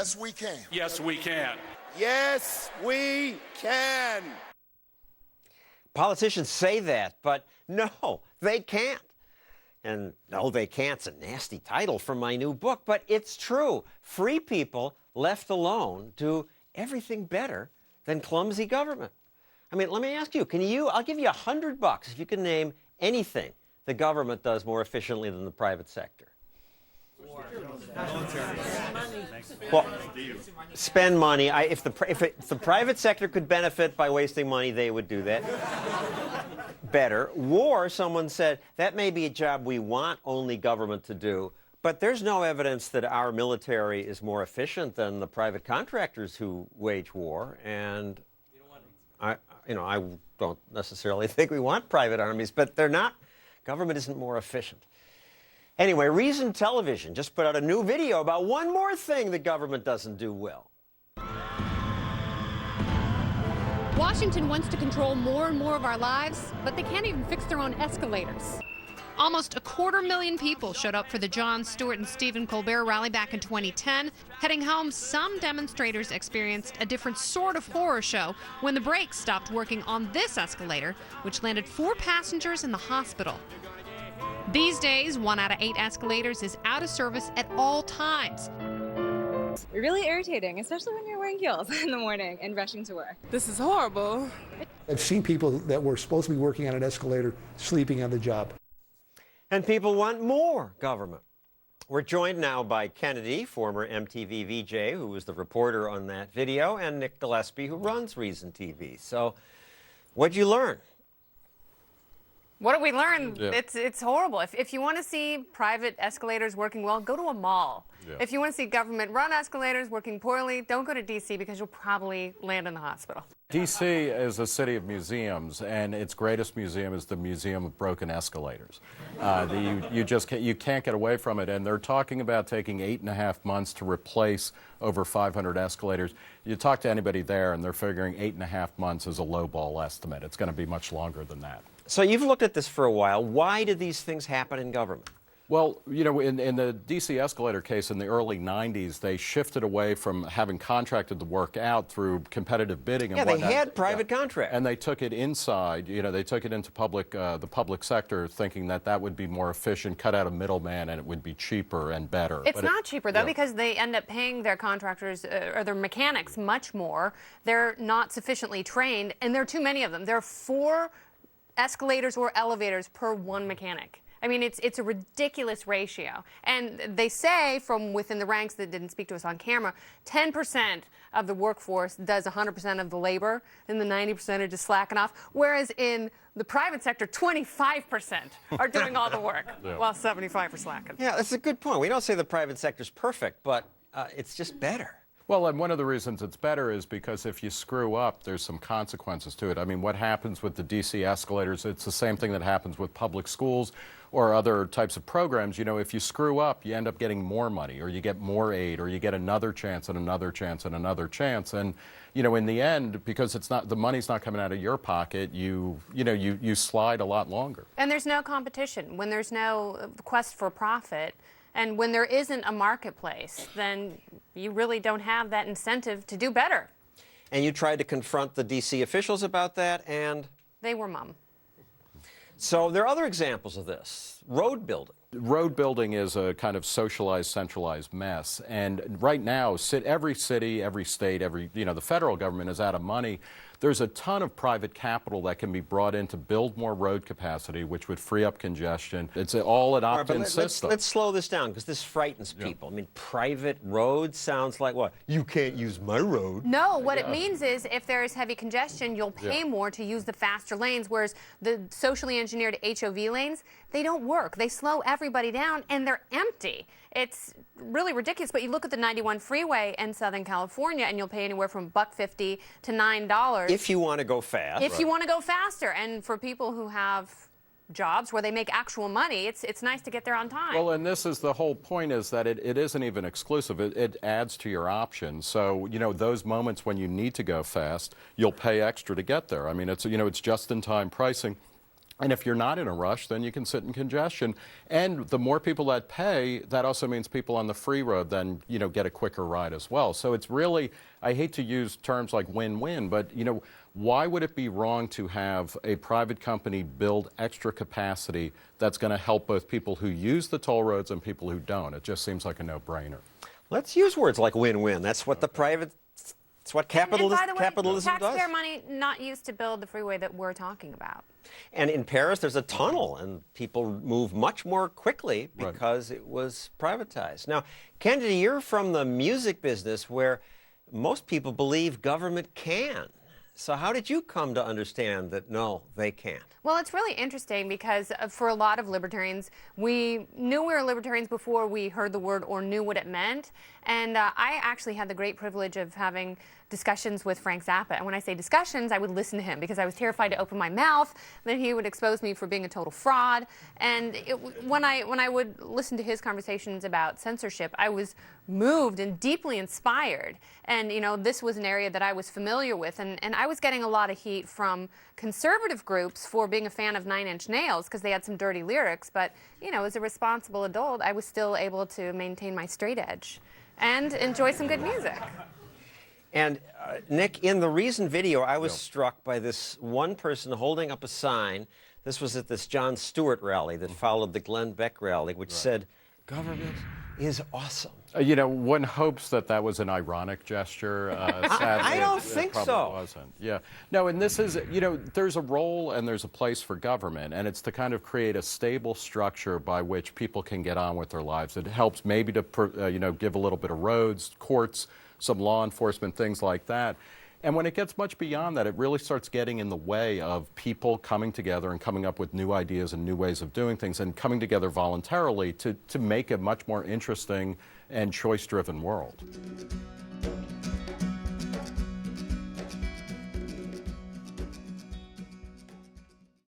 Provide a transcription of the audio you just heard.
Yes, we can. Yes, we can. Yes, we can. Politicians say that, but no, they can't. And no, they can't's a nasty title for my new book, but it's true. Free people left alone do everything better than clumsy government. I mean, let me ask you, I'll give you $100 if you can name anything the government does more efficiently than the private sector. Well, spend money. If the private sector could benefit by wasting money, they would do that better. War, someone said, that may be a job we want only government to do, but there's no evidence that our military is more efficient than the private contractors who wage war. And I don't necessarily think we want private armies, but they're not. Government isn't more efficient. Anyway, Reason Television just put out a new video about one more thing the government doesn't do well. Washington wants to control more and more of our lives, but they can't even fix their own escalators. Almost 250,000 people showed up for the Jon Stewart and Stephen Colbert rally back in 2010. Heading home, some demonstrators experienced a different sort of horror show when the brakes stopped working on this escalator, which landed 4 passengers in the hospital. These days, 1 out of 8 escalators is out of service at all times. Really irritating, especially when you're wearing heels in the morning and rushing to work. This is horrible. I've seen people that were supposed to be working on an escalator sleeping on the job. And people want more government. We're joined now by Kennedy, former MTV VJ, who was the reporter on that video, and Nick Gillespie, who runs Reason TV. So, what'd you learn? What did we learn? Yeah. It's horrible. If you want to see private escalators working well, go to a mall. Yeah. If you want to see government-run escalators working poorly, don't go to D.C. because you'll probably land in the hospital. D.C. is a city of museums, and its greatest museum is the Museum of Broken Escalators. You can't get away from it, and they're talking about taking 8.5 months to replace over 500 escalators. You talk to anybody there, and they're figuring 8.5 months is a lowball estimate. It's going to be much longer than that. So you've looked at this for a while. Why do these things happen in government? Well, you know, in the D.C. escalator case in the early 90s, they shifted away from having contracted the work out through competitive bidding and whatnot. Yeah, they had private contracts. And they took it inside, you know, they took it into the public sector, thinking that that would be more efficient, cut out a middleman, and it would be cheaper and better. It's not cheaper, though, because they end up paying their contractors or their mechanics much more. They're not sufficiently trained, and there are too many of them. There are 4 escalators or elevators per 1 mechanic. I mean, it's a ridiculous ratio. And they say, from within the ranks that didn't speak to us on camera, 10% of the workforce does 100% of the labor, and the 90% are just slacking off. Whereas in the private sector, 25% are doing all the work, while 75% are slacking. Yeah, that's a good point. We don't say the private sector's perfect, but it's just better. Well, and one of the reasons it's better is because if you screw up, there's some consequences to it. I mean, what happens with the D.C. escalators, it's the same thing that happens with public schools or other types of programs. You know, if you screw up, you end up getting more money, or you get more aid, or you get another chance and another chance and another chance. And, you know, in the end, because the money's not coming out of your pocket, you slide a lot longer. And there's no competition. When there's no quest for profit, and when there isn't a marketplace, then you really don't have that incentive to do better. And you tried to confront the D.C. officials about that, and? They were mum. So there are other examples of this. Road building. Road building is a kind of socialized, centralized mess. And right now, every city, every state, the federal government is out of money. There's a ton of private capital that can be brought in to build more road capacity, which would free up congestion. It's all an opt-in system. Let's slow this down, because this frightens people. I mean, private roads sounds like what? You can't use my road. No, what it means is if there is heavy congestion, you'll pay more to use the faster lanes, whereas the socially engineered HOV lanes, they don't work. They slow everybody down, and they're empty. It's really ridiculous, but you look at the 91 freeway in Southern California, and you'll pay anywhere from $1.50 to $9. If you want to go fast. If you want to go faster. And for people who have jobs where they make actual money, it's nice to get there on time. Well, and this is the whole point, is that it isn't even exclusive. It adds to your options. So, you know, those moments when you need to go fast, you'll pay extra to get there. I mean, it's just-in-time pricing. And if you're not in a rush, then you can sit in congestion. And the more people that pay, that also means people on the free road then, get a quicker ride as well. So it's really, I hate to use terms like win-win, but, why would it be wrong to have a private company build extra capacity that's going to help both people who use the toll roads and people who don't? It just seems like a no-brainer. Let's use words like win-win. That's what it's what capitalism and by the way, does. taxpayer money not used to build the freeway that we're talking about. And in Paris, there's a tunnel, and people move much more quickly because it was privatized. Now, Kennedy, you're from the music business where most people believe government can. So how did you come to understand that, no, they can't? Well, it's really interesting because for a lot of libertarians, we knew we were libertarians before we heard the word or knew what it meant. And I actually had the great privilege of having discussions with Frank Zappa. And when I say discussions, I would listen to him because I was terrified to open my mouth, that he would expose me for being a total fraud. And when I would listen to his conversations about censorship, I was moved and deeply inspired. And, this was an area that I was familiar with. And I was getting a lot of heat from conservative groups for being a fan of Nine Inch Nails because they had some dirty lyrics. But, as a responsible adult, I was still able to maintain my straight edge and enjoy some good music. And Nick, in the recent video, I was struck by this one person holding up a sign. This was at this Jon Stewart rally that followed the Glenn Beck rally, which said, "Government is awesome." One hopes that was an ironic gesture. Sadly, I don't it think probably so. Wasn't. Yeah. No, and this is, there's a role and there's a place for government, and it's to kind of create a stable structure by which people can get on with their lives. It helps maybe to, give a little bit of roads, courts, some law enforcement, things like that. And when it gets much beyond that, it really starts getting in the way of people coming together and coming up with new ideas and new ways of doing things and coming together voluntarily to make a much more interesting and choice-driven world.